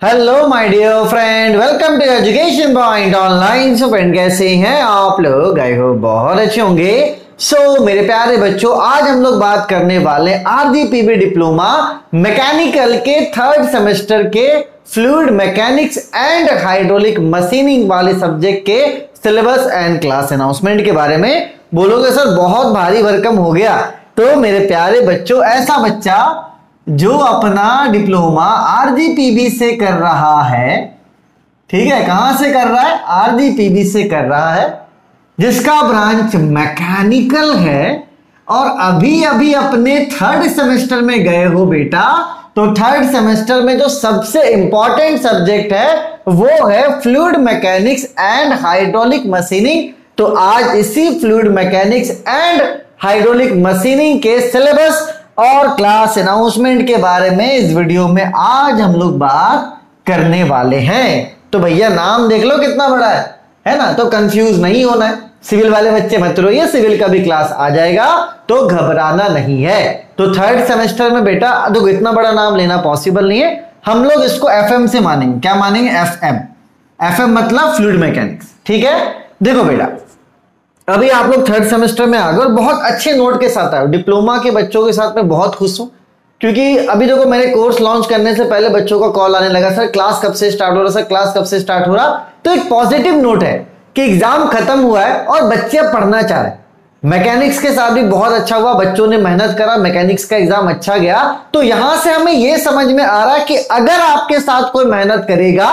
Hello my dear friend, welcome to education point online. So friend, कैसे हैं आप लोग? आई होप बहुत अच्छे होंगे। मेरे प्यारे बच्चों, आज हम लोग बात करने वाले आरजीपीवी डिप्लोमा मैकेनिकल के थर्ड सेमेस्टर के fluid mechanics and hydraulic machining वाले सब्जेक्ट के सिलेबस एंड क्लास अनाउंसमेंट के बारे में। बोलोगे सर बहुत भारी भरकम हो गया। तो मेरे प्यारे बच्चों, ऐसा बच्चा जो अपना डिप्लोमा आरजीपीवी से कर रहा है, ठीक है, कहां से कर रहा है? आरजीपीवी से कर रहा है, जिसका ब्रांच मैकेनिकल है और अभी अभी अपने थर्ड सेमेस्टर में गए हो बेटा। तो थर्ड सेमेस्टर में जो सबसे इंपॉर्टेंट सब्जेक्ट है वो है fluid mechanics and hydraulic machining. तो आज इसी fluid mechanics and hydraulic machining के सिलेबस और क्लास अनाउंसमेंट के बारे में इस वीडियो में आज हम लोग बात करने वाले हैं। तो भैया नाम देख लो कितना बड़ा है ना? तो कंफ्यूज नहीं होना है। सिविल वाले बच्चे मत रोइए, सिविल का भी क्लास आ जाएगा, तो घबराना नहीं है। तो थर्ड सेमेस्टर में बेटा देखो, इतना बड़ा नाम लेना पॉसिबल नहीं है। हम लोग इसको एफएम से मानेंगे। क्या मानेंगे? एफएम। एफएम मतलब फ्लूइड मैकेनिक्स, ठीक है। देखो बेटा, अभी आप लोग थर्ड सेमेस्टर में आ गए और बहुत अच्छे नोट के साथ आए। डिप्लोमा के बच्चों के साथ मैं बहुत खुश हूं, क्योंकि अभी देखो मैंने कोर्स लॉन्च करने से पहले बच्चों का कॉल आने लगा, सर क्लास कब से स्टार्ट हो रहा, सर क्लास कब से स्टार्ट हो रहा। तो एक पॉजिटिव नोट है कि एग्जाम खत्म हुआ है और बच्चे अब पढ़ना चाह रहे हैं। मैकेनिक्स के साथ भी बहुत अच्छा हुआ, बच्चों ने मेहनत करा, मैकेनिक्स का एग्जाम अच्छा गया। तो यहां से हमें यह समझ में आ रहा है कि अगर आपके साथ कोई मेहनत करेगा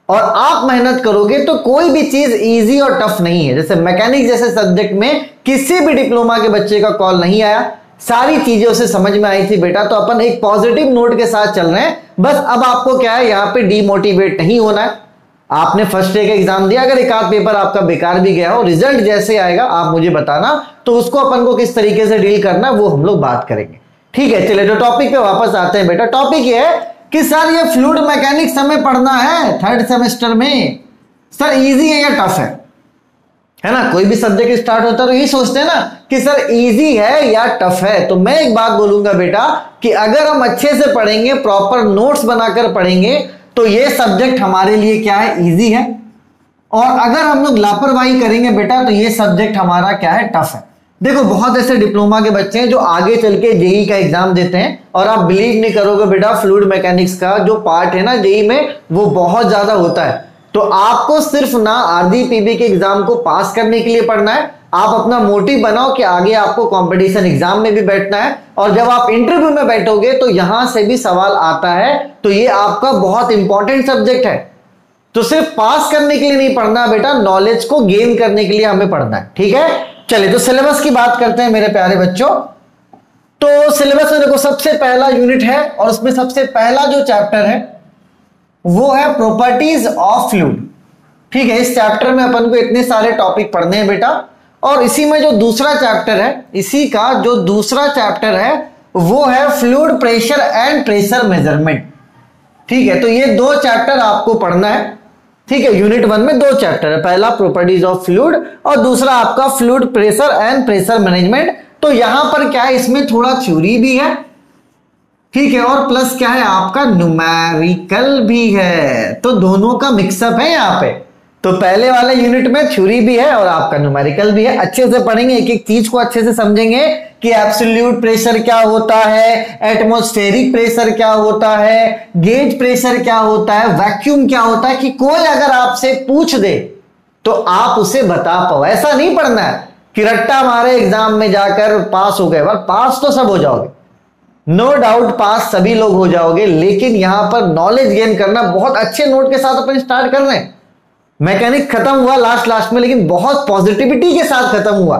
और आप मेहनत करोगे तो कोई भी चीज इजी और टफ नहीं है। जैसे मैकेनिक्स जैसे सब्जेक्ट में किसी भी डिप्लोमा के बच्चे का कॉल नहीं आया, सारी चीजें उसे समझ में आई थी बेटा। तो अपन एक पॉजिटिव नोट के साथ चल रहे हैं। बस अब आपको क्या है, यहां पे डीमोटिवेट नहीं होना है। आपने फर्स्ट डे का एग्जाम दिया, अगर एक आध पेपर आपका बेकार भी गया हो, रिजल्ट जैसे आएगा आप मुझे बताना, तो उसको अपन को किस तरीके से डील करना वो हम लोग बात करेंगे, ठीक है। चलिए तो टॉपिक पे वापस आते हैं बेटा। टॉपिक ये है कि सर ये फ्लूइड मैकेनिक्स हमें पढ़ना है थर्ड सेमेस्टर में, सर इजी है या टफ है ना? कोई भी सब्जेक्ट स्टार्ट होता है तो यही सोचते हैं ना कि सर इजी है या टफ है। तो मैं एक बात बोलूंगा बेटा कि अगर हम अच्छे से पढ़ेंगे, प्रॉपर नोट्स बनाकर पढ़ेंगे, तो ये सब्जेक्ट हमारे लिए क्या है? इजी है। और अगर हम लोग लापरवाही करेंगे बेटा तो ये सब्जेक्ट हमारा क्या है? टफ है। देखो बहुत ऐसे डिप्लोमा के बच्चे हैं जो आगे चल के जेई का एग्जाम देते हैं, और आप बिलीव नहीं करोगे बेटा, फ्लूइड मैकेनिक्स का जो पार्ट है ना जेई में, वो बहुत ज्यादा होता है। तो आपको सिर्फ ना आरजीपीवी के एग्जाम को पास करने के लिए पढ़ना है, आप अपना मोटिव बनाओ कि आगे आपको कंपटीशन एग्जाम में भी बैठना है, और जब आप इंटरव्यू में बैठोगे तो यहां से भी सवाल आता है। तो ये आपका बहुत इंपॉर्टेंट सब्जेक्ट है। तो सिर्फ पास करने के लिए नहीं पढ़ना बेटा, नॉलेज को गेन करने के लिए हमें पढ़ना है, ठीक है। चलिए तो सिलेबस की बात करते हैं मेरे प्यारे बच्चों। तो सिलेबस में देखो सबसे पहला यूनिट है और उसमें सबसे पहला जो चैप्टर है वो है प्रॉपर्टीज ऑफ फ्लूइड, ठीक है। इस चैप्टर में अपन को इतने सारे टॉपिक पढ़ने हैं बेटा, और इसी में जो दूसरा चैप्टर है, इसी का जो दूसरा चैप्टर है वो है fluid pressure and pressure measurement, ठीक है। तो ये दो चैप्टर आपको पढ़ना है, ठीक है। यूनिट 1 में दो चैप्टर है, पहला प्रॉपर्टीज ऑफ फ्लूइड और दूसरा आपका fluid pressure and pressure management. तो यहां पर क्या है, इसमें थोड़ा थ्योरी भी है, ठीक है, और प्लस क्या है आपका न्यूमेरिकल भी है। तो दोनों का मिक्सअप है यहां पे। तो पहले वाले यूनिट में थ्योरी भी है और आपका न्यूमेरिकल भी है। अच्छे से पढ़ेंगे, एक एक चीज को अच्छे से समझेंगे कि एब्सोल्यूट प्रेशर क्या होता है, एटमॉस्फेरिक प्रेशर क्या होता है, गेज प्रेशर क्या होता है, वैक्यूम क्या होता है, कि कोई अगर आपसे पूछ दे तो आप उसे बता पाओ। ऐसा नहीं पढ़ना है कि रट्टा मारे एग्जाम में जाकर पास हो गए। पास तो सब हो जाओगे, नो डाउट पास सभी लोग हो जाओगे, लेकिन यहां पर नॉलेज गेन करना बहुत अच्छे नोट के साथ अपन स्टार्ट कर रहे हैं। मैकेनिक खत्म हुआ लास्ट में, लेकिन बहुत पॉजिटिविटी के साथ खत्म हुआ।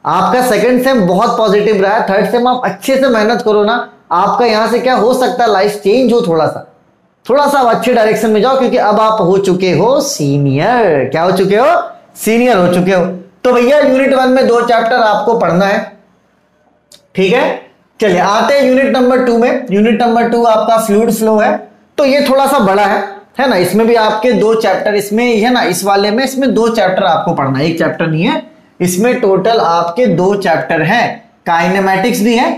आपका सेकंड सेम बहुत पॉजिटिव रहा है, थर्ड सेम आप अच्छे से मेहनत करो ना, आपका यहां से क्या हो सकता है, लाइफ चेंज हो थोड़ा सा आप अच्छे डायरेक्शन में जाओ, क्योंकि अब आप हो चुके हो सीनियर। क्या हो चुके हो? सीनियर हो चुके हो। तो भैया यूनिट 1 में दो चैप्टर आपको पढ़ना है, ठीक है। चलिए आते हैं यूनिट नंबर 2 में। यूनिट नंबर 2 आपका फ्लूइड फ्लो है। तो ये थोड़ा सा बड़ा है ना। इसमें भी आपके दो चैप्टर, इसमें है ना, इस वाले में इसमें दो चैप्टर आपको पढ़ना है, एक चैप्टर नहीं है। इसमें टोटल आपके दो चैप्टर हैं, काइनेमैटिक्स भी है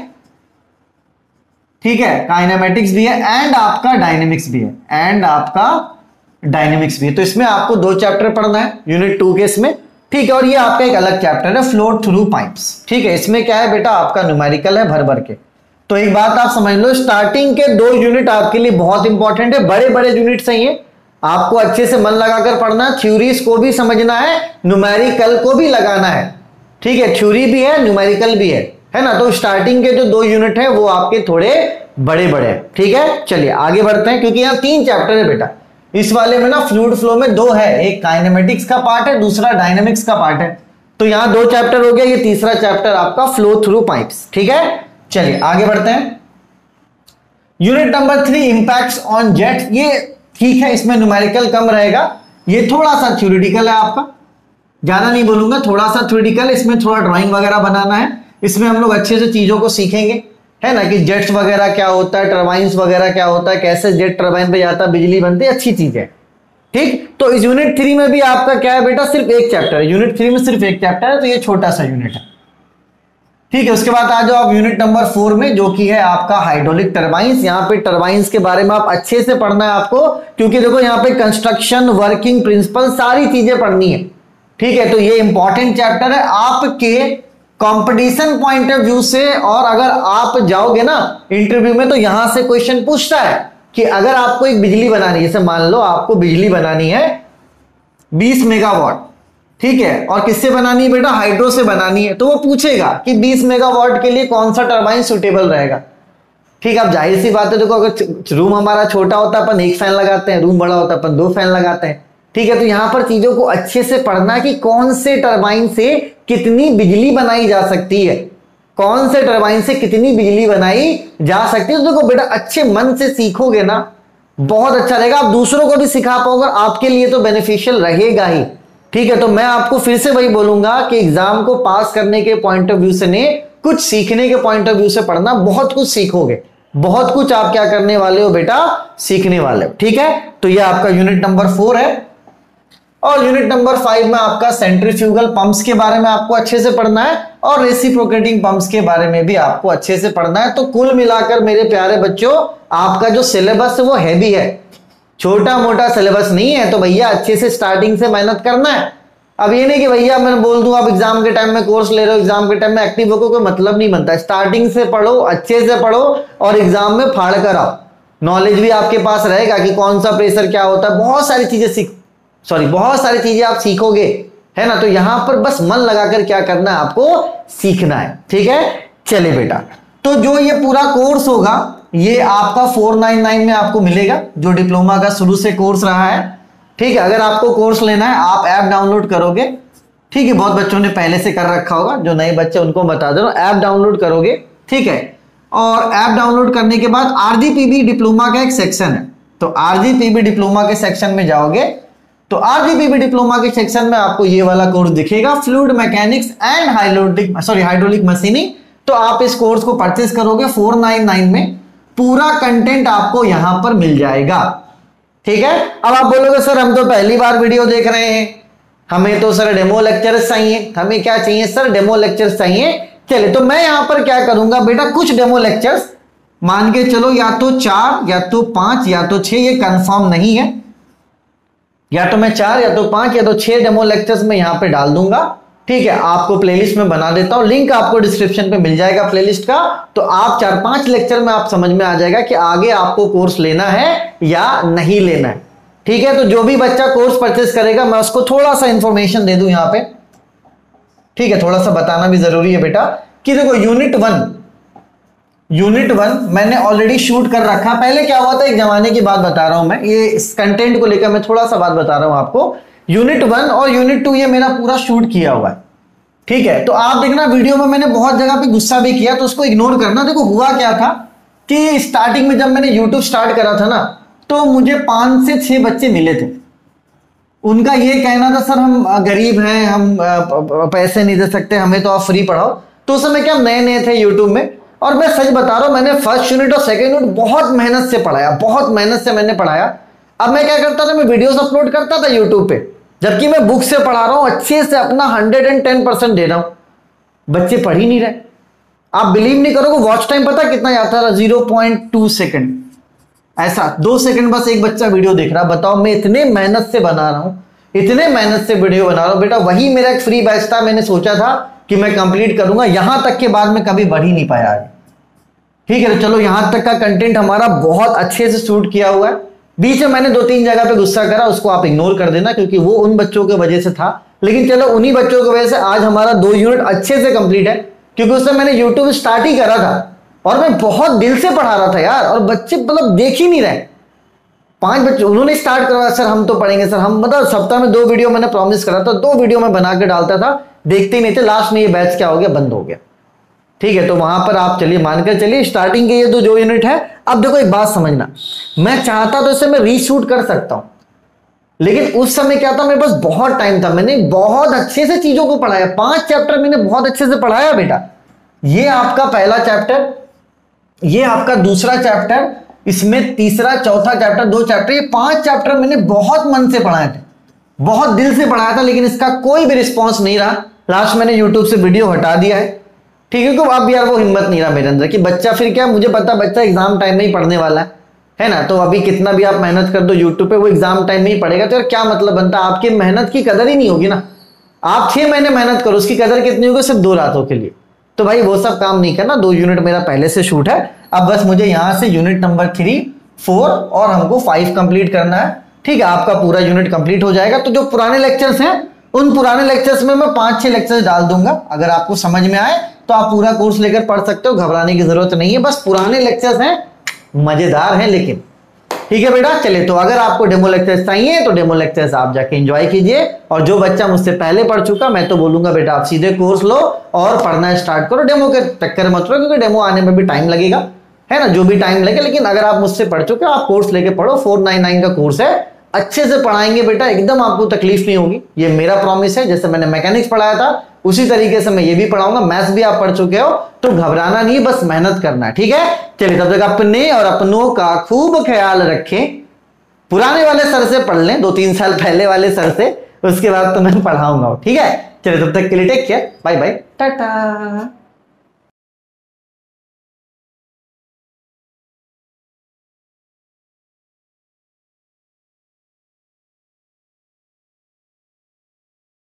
ठीक है, काइनेमेटिक्स भी है एंड आपका डायनेमिक्स भी है, तो इसमें आपको 2 चैप्टर पढ़ना है यूनिट 2 के इसमें। ठीक है, और ये आपका एक अलग चैप्टर है फ्लो थ्रू पाइप्स। ठीक है, इसमें क्या है बेटा, आपका न्यूमेरिकल है भर भर के। तो एक बात आप समझ लो, स्टार्टिंग के 2 यूनिट आपके लिए बहुत इंपॉर्टेंट है, बड़े बड़े यूनिट है ये, आपको अच्छे से मन लगाकर पढ़ना है, थ्योरीज को भी समझना है, न्यूमेरिकल को भी लगाना है। ठीक है, थ्योरी भी है, न्यूमेरिकल भी है ना। तो स्टार्टिंग के जो 2 यूनिट है वो आपके थोड़े बड़े बड़े। ठीक है, चलिए आगे बढ़ते हैं, क्योंकि यहां 3 चैप्टर है बेटा इस वाले में ना। फ्लूइड फ्लो में 2 है, एक काइनेमेटिक्स का पार्ट है, दूसरा डायनेमिक्स का पार्ट है। तो यहां 2 चैप्टर हो गया, ये तीसरा चैप्टर आपका फ्लो थ्रू पाइप्स। ठीक है, चलिए आगे बढ़ते हैं। Unit number 3 impacts on jet. ये ठीक है, इसमें न्यूमेरिकल कम रहेगा, ये थोड़ा सा थ्योरेटिकल है आपका, ज्यादा नहीं बोलूंगा, थोड़ा सा थ्योरेटिकल। इसमें थोड़ा ड्राइंग वगैरह बनाना है, इसमें हम लोग अच्छे से चीजों को सीखेंगे, है ना, कि जेट्स वगैरह क्या होता है, टरबाइंस वगैरह क्या होता है, कैसे जेट टरबाइन पे जाता है, बिजली बनती है, अच्छी चीज है। ठीक, तो इस यूनिट 3 में भी आपका क्या है बेटा, सिर्फ एक चैप्टर है, यूनिट 3 में सिर्फ एक चैप्टर है, तो ये छोटा सा यूनिट है। ठीक है, उसके बाद आ जाओ आप यूनिट नंबर 4 में, जो कि है आपका हाइड्रोलिक टरबाइंस। यहाँ पे टरबाइंस के बारे में आप अच्छे से पढ़ना है आपको, क्योंकि देखो यहाँ पे कंस्ट्रक्शन, वर्किंग प्रिंसिपल, सारी चीजें पढ़नी है। ठीक है, तो ये इंपॉर्टेंट चैप्टर है आपके कंपटीशन पॉइंट ऑफ व्यू से। और अगर आप जाओगे ना इंटरव्यू में, तो यहां से क्वेश्चन पूछता है कि अगर आपको एक बिजली बनानी है, जैसे मान लो आपको बिजली बनानी है 20 मेगावाट, ठीक है, और किससे बनानी है बेटा, हाइड्रो से बनानी है, तो वो पूछेगा कि 20 मेगावाट के लिए कौन सा टरबाइन सुटेबल रहेगा। ठीक, अब जाहिर सी बात है, देखो अगर रूम हमारा छोटा होता है अपन 1 फैन लगाते हैं, रूम बड़ा होता है अपन 2 फैन लगाते हैं। ठीक है, तो यहां पर चीजों को अच्छे से पढ़ना कि कौन से टरबाइन से कितनी बिजली बनाई जा सकती है, कौन से टरबाइन से कितनी बिजली बनाई जा सकती है। तो देखो बेटा अच्छे मन से सीखोगे ना, बहुत अच्छा रहेगा, आप दूसरों को भी सिखा पाओगे, आपके लिए तो बेनिफिशियल रहेगा ही। ठीक है, तो मैं आपको फिर से वही बोलूंगा कि एग्जाम को पास करने के पॉइंट ऑफ व्यू से नहीं, कुछ सीखने के पॉइंट ऑफ व्यू से पढ़ना, बहुत कुछ सीखोगे, बहुत कुछ आप क्या करने वाले हो बेटा, सीखने वाले हो। ठीक है, तो ये आपका यूनिट नंबर 4 है। और यूनिट नंबर 5 में आपका सेंट्रीफ्यूगल पंप्स के बारे में आपको अच्छे से पढ़ना है, और रेसिप्रोकेटिंग पंप्स के बारे में भी आपको अच्छे से पढ़ना है। तो कुल मिलाकर मेरे प्यारे बच्चों, आपका जो सिलेबस है वो हैवी है, छोटा मोटा सिलेबस नहीं है। तो भैया अच्छे से स्टार्टिंग से मेहनत करना है। अब ये नहीं कि भैया मैं बोल दूं आप एग्जाम के टाइम में कोर्स ले रहे हो, एग्जाम के टाइम में एक्टिव होकर कोई मतलब नहीं बनता। स्टार्टिंग से पढ़ो, अच्छे से पढ़ो, और एग्जाम में फाड़ कर आओ। नॉलेज भी आपके पास रहेगा कि कौन सा प्रेशर क्या होता है, बहुत सारी चीजें आप सीखोगे, है ना। तो यहां पर बस मन लगाकर क्या करना है, आपको सीखना है। ठीक है, चले बेटा, तो जो ये पूरा कोर्स होगा ये आपका 499 में आपको मिलेगा, जो डिप्लोमा का शुरू से कोर्स रहा है। ठीक है, अगर आपको कोर्स लेना है आप ऐप डाउनलोड करोगे। ठीक है, बहुत बच्चों ने पहले से कर रखा होगा, जो नए बच्चे उनको बता दो, ऐप डाउनलोड करोगे। ठीक है, और ऐप डाउनलोड करने के बाद आरजीपीबी डिप्लोमा का एक सेक्शन है, तो आरजीपीबी डिप्लोमा के सेक्शन में जाओगे, तो आरजीपीबी डिप्लोमा के सेक्शन में आपको ये वाला कोर्स दिखेगा, fluid mechanics and hydraulic machining. तो आप इस कोर्स को परचेस करोगे 499 में, पूरा कंटेंट आपको यहां पर मिल जाएगा। ठीक है, अब आप बोलोगे सर हम तो पहली बार वीडियो देख रहे हैं, हमें तो सर डेमो लेक्चर्स चाहिए। हमें क्या चाहिए सर, डेमो लेक्चर्स चाहिए। चलिए, तो मैं यहां पर क्या करूंगा बेटा, कुछ डेमो लेक्चर्स मान के चलो, या तो 4 या तो 5 या तो 6, ये कंफर्म नहीं है, या तो मैं 4 या तो 5 या तो 6 डेमो लेक्चर्स में यहां पे डाल दूंगा। ठीक है, आपको प्लेलिस्ट में बना देता हूं, लिंक आपको डिस्क्रिप्शन पे मिल जाएगा प्लेलिस्ट का। तो आप 4-5 लेक्चर में आप समझ में आ जाएगा कि आगे आपको कोर्स लेना है या नहीं लेना है। ठीक है, तो जो भी बच्चा कोर्स परचेस करेगा मैं उसको थोड़ा सा इंफॉर्मेशन दे दूं यहां पे। ठीक है, थोड़ा सा बताना भी जरूरी है बेटा कि देखो यूनिट 1 मैंने ऑलरेडी शूट कर रखा। पहले क्या हुआ था, एक जमाने की बात बता रहा हूं मैं, ये इस कंटेंट को लेकर मैं थोड़ा सा बात बता रहा हूं आपको। यूनिट 1 और यूनिट 2 ये मेरा पूरा शूट किया हुआ है। ठीक है, तो आप देखना वीडियो में मैंने बहुत जगह पे गुस्सा भी किया, तो उसको इग्नोर करना। देखो हुआ क्या था कि स्टार्टिंग में जब मैंने यूट्यूब स्टार्ट करा था ना, तो मुझे 5 से 6 बच्चे मिले थे। उनका ये कहना था सर हम गरीब हैं, हम पैसे नहीं दे सकते, हमें तो आप फ्री पढ़ाओ। तो उस समय क्या नए नए थे यूट्यूब में, और मैं सच बता रहा हूं मैंने फर्स्ट यूनिट और सेकंड यूनिट बहुत मेहनत से पढ़ाया, बहुत मेहनत से मैंने पढ़ाया। अब मैं क्या करता था, मैं वीडियोस अपलोड करता था यूट्यूब पे, जबकि मैं बुक से पढ़ा रहा हूं, अच्छे से अपना 110% दे रहा हूं, बच्चे पढ़ ही नहीं रहे। आप बिलीव नहीं करोगे, वॉच टाइम पता कितना जाता था? 0.2 सेकंड। ऐसा 2 सेकंड बस एक बच्चा वीडियो देख रहा। बताओ, मैं इतने मेहनत से बना रहा हूं, इतने मेहनत से वीडियो बना रहा हूं बेटा। वही मेरा एक फ्री बैच था, मैंने सोचा था कि मैं कंप्लीट करूंगा, यहां तक के बाद में कभी बढ़ ही नहीं पाया आगे। ठीक है, तो चलो यहां तक का कंटेंट हमारा बहुत अच्छे से शूट किया हुआ है। बीच में मैंने 2-3 जगह पे गुस्सा करा, उसको आप इग्नोर कर देना, क्योंकि वो उन बच्चों की वजह से था। लेकिन चलो, उन्हीं बच्चों की वजह से आज हमारा 2 यूनिट अच्छे से कंप्लीट है, क्योंकि उससे मैंने यूट्यूब स्टार्ट ही करा था और मैं बहुत दिल से पढ़ा रहा था यार, और बच्चे मतलब देख ही नहीं रहे। 5 बच्चे उन्होंने स्टार्ट करवाया, सर हम तो पढ़ेंगे सर, हम मतलब सप्ताह में 2 वीडियो मैंने प्रॉमिस करा था, 2 वीडियो मैं बना के डालता था, देखते ही नहीं थे। लास्ट में ये बैच क्या हो गया, बंद हो गया। ठीक है, तो वहां पर आप चलिए मानकर चलिए स्टार्टिंग के ये जो यूनिट है। अब देखो एक बात समझना, मैं चाहता तो इसे मैं रीशूट कर सकता हूं, लेकिन उस समय क्या था, मेरे पास बहुत टाइम था, मैंने बहुत अच्छे से चीजों को पढ़ाया। 5 चैप्टर मैंने बहुत अच्छे से पढ़ाया बेटा। ये आपका पहला चैप्टर, ये आपका दूसरा चैप्टर, इसमें तीसरा चौथा चैप्टर, 2 चैप्टर, ये 5 चैप्टर मैंने बहुत मन से पढ़ाए थे, बहुत दिल से पढ़ाया था, लेकिन इसका कोई भी रिस्पॉन्स नहीं रहा। लास्ट मैंने यूट्यूब से वीडियो हटा दिया है। ठीक है, क्योंकि अब यार वो हिम्मत नहीं रहा मेरे अंदर कि बच्चा, फिर क्या, मुझे पता बच्चा एग्जाम टाइम में ही पढ़ने वाला है ना, तो अभी कितना भी आप मेहनत कर दो यूट्यूब पे, वो एग्जाम टाइम में ही पढ़ेगा, तो यार क्या मतलब बनता, आपकी मेहनत की कदर ही नहीं होगी ना। आप 6 महीने मेहनत करो, उसकी कदर कितनी होगी, सिर्फ 2 रातों के लिए। तो भाई वो सब काम नहीं करना। 2 यूनिट मेरा पहले से शूट है, अब बस मुझे यहां से यूनिट नंबर 3, 4 और हमको 5 कंप्लीट करना है। ठीक है, आपका पूरा यूनिट कंप्लीट हो जाएगा। तो जो पुराने लेक्चर्स हैं, उन पुराने लेक्चर्स में मैं 5-6 लेक्चर्स डाल दूंगा। अगर आपको समझ में आए तो आप पूरा कोर्स लेकर पढ़ सकते हो, घबराने की जरूरत नहीं है। बस पुराने लेक्चर्स हैं, मजेदार हैं लेकिन। ठीक है बेटा, चले, तो अगर आपको डेमो लेक्चर्स चाहिए तो डेमो लेक्चर्स आप जाके एंजॉय कीजिए। और जो बच्चा मुझसे पहले पढ़ चुका, मैं तो बोलूंगा बेटा आप सीधे कोर्स लो और पढ़ना स्टार्ट करो। डेमो के चक्कर मत लो, क्योंकि डेमो आने में भी टाइम लगेगा, है ना, जो भी टाइम लगे। लेकिन अगर आप मुझसे पढ़ चुके हो, आप कोर्स लेके पढ़ो। 499 का कोर्स है, अच्छे से पढ़ाएंगे बेटा, एकदम आपको तकलीफ नहीं होगी, ये मेरा प्रॉमिस है। जैसे मैंने मैकेनिक्स पढ़ाया था, उसी तरीके से मैं ये भी पढ़ाऊंगा। मैथ्स भी आप पढ़ चुके हो, तो घबराना नहीं, बस मेहनत करना है। ठीक है, चलिए, तब तक अपने और अपनों का खूब ख्याल रखें। पुराने वाले सर से पढ़ लें, 2-3 साल पहले वाले सर से, उसके बाद तो मैं पढ़ाऊंगा। ठीक है, चलिए, तब तक के लिए take care, bye bye, Tata.